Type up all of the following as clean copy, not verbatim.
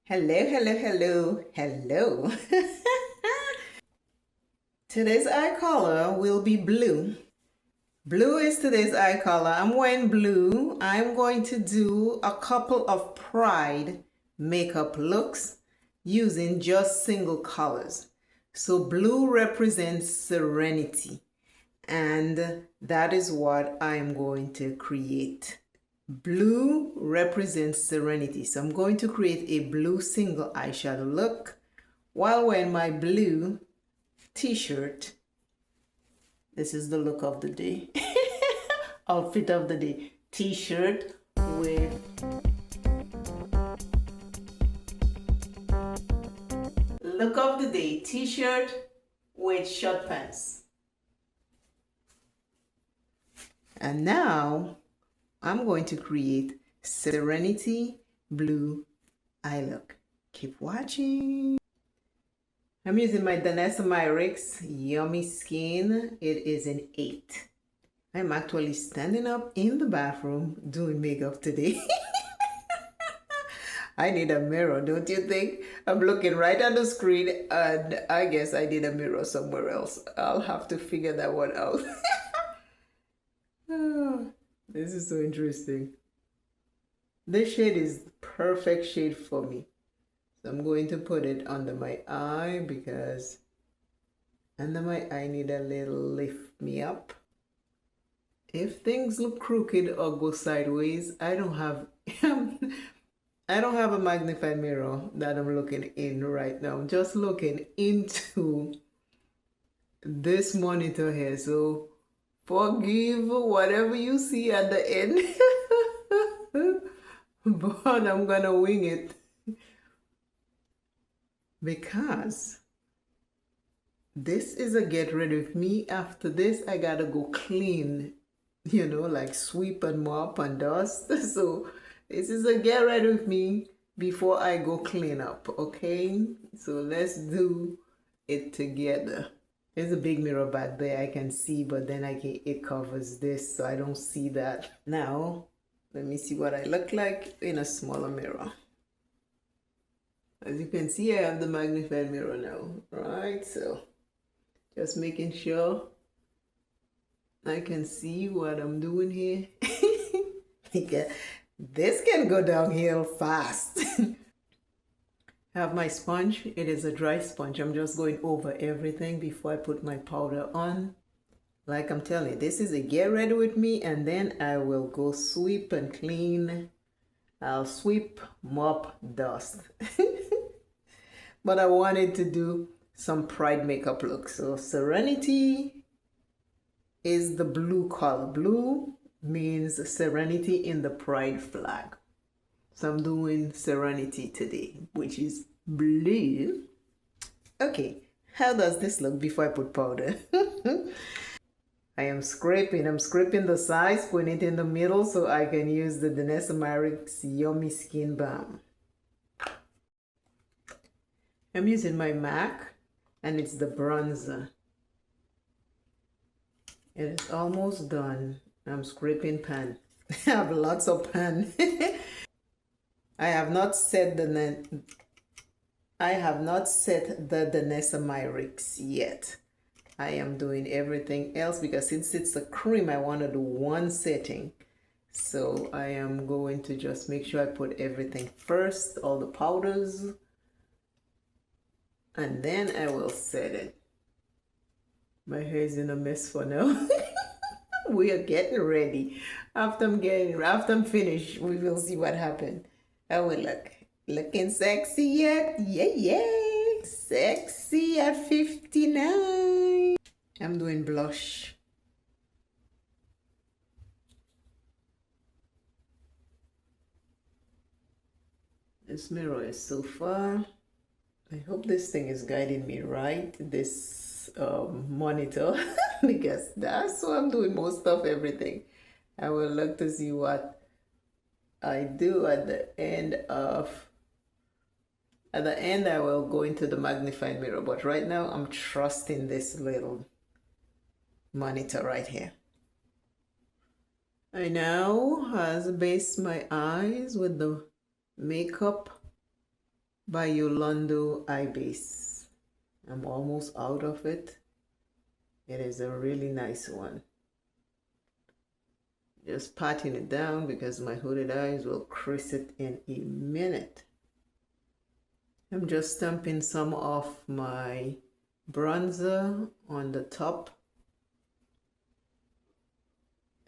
Hello, hello, hello, hello. Today's eye color will be blue. Blue is today's eye color. I'm wearing blue. I'm going to do a couple of Pride makeup looks using just single colors. So blue represents serenity, and that is what I'm going to create. Blue represents serenity. So I'm going to create a blue single eyeshadow look while wearing my blue t-shirt. This is the look of the day. Outfit of the day. T-shirt with look of the day. T-shirt with short pants. And now I'm going to create Serenity Blue eye look. Keep watching. I'm using my Dominica Yummy Skin. It is an 8. I'm actually standing up in the bathroom doing makeup today. I need a mirror, don't you think? I'm looking right on the screen and I guess I need a mirror somewhere else. I'll have to figure that one out. Oh, this is so interesting. This shade is the perfect shade for me. So I'm going to put it under my eye because under my eye need a little lift me up. If things look crooked or go sideways, I don't have a magnified mirror that I'm looking in right now. I'm just looking into this monitor here. So forgive whatever you see at the end. But I'm gonna wing it. Because this is a get ready with me. After this, I gotta go clean, like sweep and mop and dust. So this is a get ready with me before I go clean up, okay? So let's do it together. There's a big mirror back there I can see, but then it covers this, so I don't see that. Now, let me see what I look like in a smaller mirror. As you can see, I have the magnified mirror now, right? So just making sure I can see what I'm doing here. This can go downhill fast. I have my sponge. It is a dry sponge. I'm just going over everything before I put my powder on. Like I'm telling you, this is a get ready with me, and then I will go sweep and clean. I'll sweep, mop, dust. But I wanted to do some Pride makeup look. So Serenity is the blue color. Blue means serenity in the Pride flag. So I'm doing Serenity today, which is blue. Okay, how does this look before I put powder? I'm scraping the sides, putting it in the middle so I can use the Dominica Yummy Skin Balm. I'm using my MAC and it's the bronzer. It is almost done. I'm scraping pan. I have lots of pan. I have not set the Dominica yet. I am doing everything else because since it's a cream, I want to do one setting. So I am going to just make sure I put everything first, all the powders, and then I will set it. My hair is in a mess for now. We are getting ready. After I'm finished, we will see what happened. How we look. Looking sexy yet? Yeah. Sexy at 59. I'm doing blush. This mirror is so far. I hope this thing is guiding me right, this monitor, because that's what I'm doing most of everything. I will look to see what I do at the end. I will go into the magnified mirror, but right now I'm trusting this little monitor right here. I now has based my eyes with the makeup by Yolando Eye Base. I'm almost out of it. It is a really nice one. Just patting it down because my hooded eyes will crease it in a minute. I'm just stamping some of my bronzer on the top.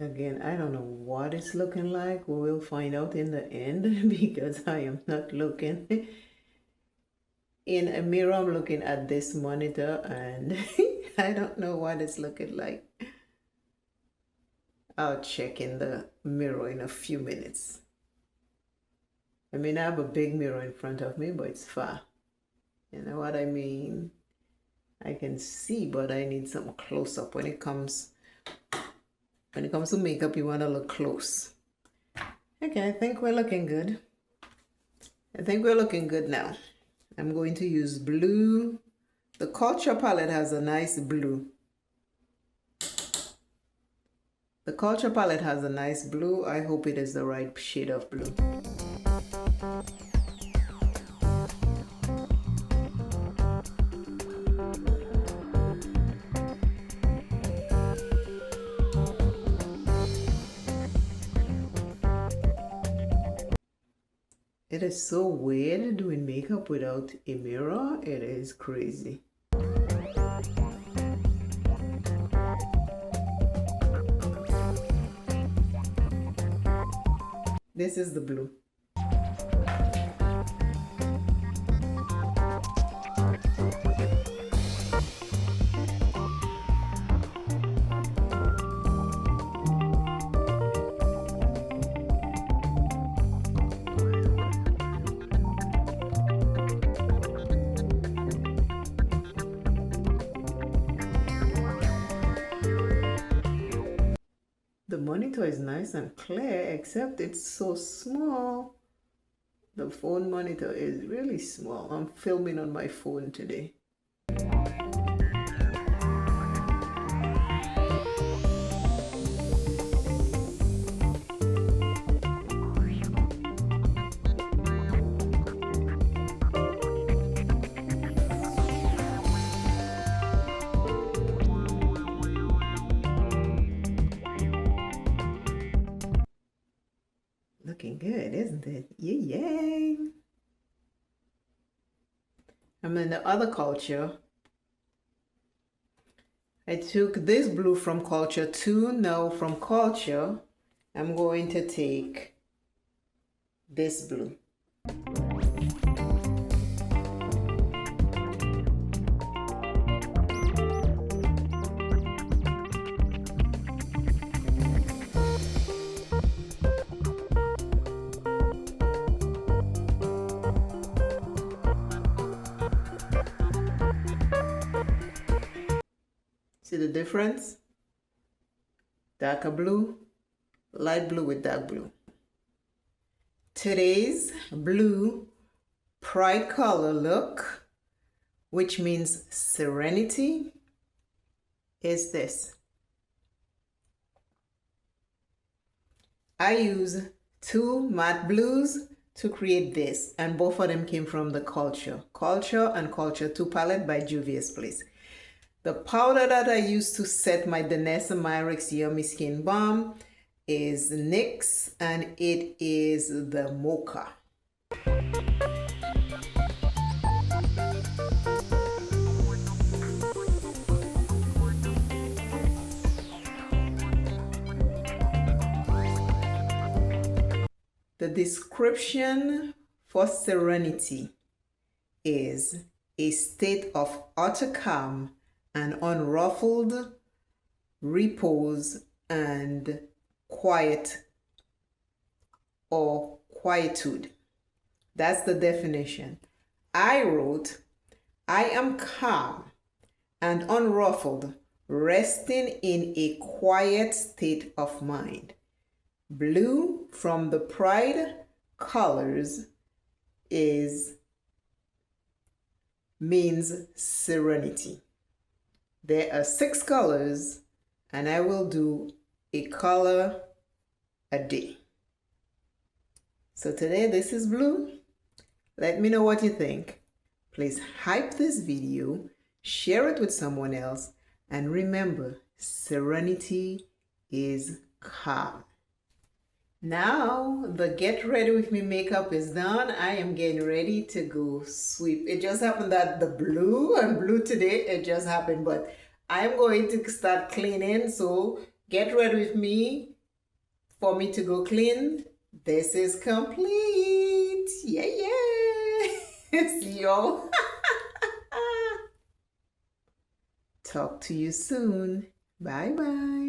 Again, I don't know what it's looking like. We will find out in the end because I am not looking in a mirror. I'm looking at this monitor and I don't know what it's looking like. I'll check in the mirror in a few minutes. I mean, I have a big mirror in front of me, but it's far. You know what I mean? I can see, but I need some close up. When it comes to makeup, you want to look close. Okay, I think we're looking good. I think we're looking good now. I'm going to use blue. The Culture palette has a nice blue. The Culture palette has a nice blue. I hope it is the right shade of blue. It is so weird doing makeup without a mirror. It is crazy. This is the blue. The monitor is nice and clear, except it's so small. The phone monitor is really small. I'm filming on my phone today. Looking good, isn't it? Yay! And then the other Culture. I took this blue from Culture 2. Now from Culture, I'm going to take this blue. See the difference? Darker blue, light blue with dark blue. Today's blue pride color look, which means serenity, is this. I use two matte blues to create this, and both of them came from the Culture and Culture 2 palette by Juvia's Place. The powder that I use to set my Danessa Myricks Yummy Skin Balm is NYX, and it is the Mocha. The description for serenity is a state of utter calm and unruffled repose and quiet or quietude. That's the definition. I wrote, I am calm and unruffled, resting in a quiet state of mind. Blue from the Pride colors means serenity. There are 6 colors, and I will do a color a day. So today this is blue. Let me know what you think. Please hype this video, share it with someone else, and remember, serenity is calm. Now the get ready with me makeup is done. I am getting ready to go sweep. It just happened that the blue and blue today, it just happened, but I'm going to start cleaning. So get ready with me for me to go clean. This is complete. Yeah, yeah. See y'all. Talk to you soon. Bye bye.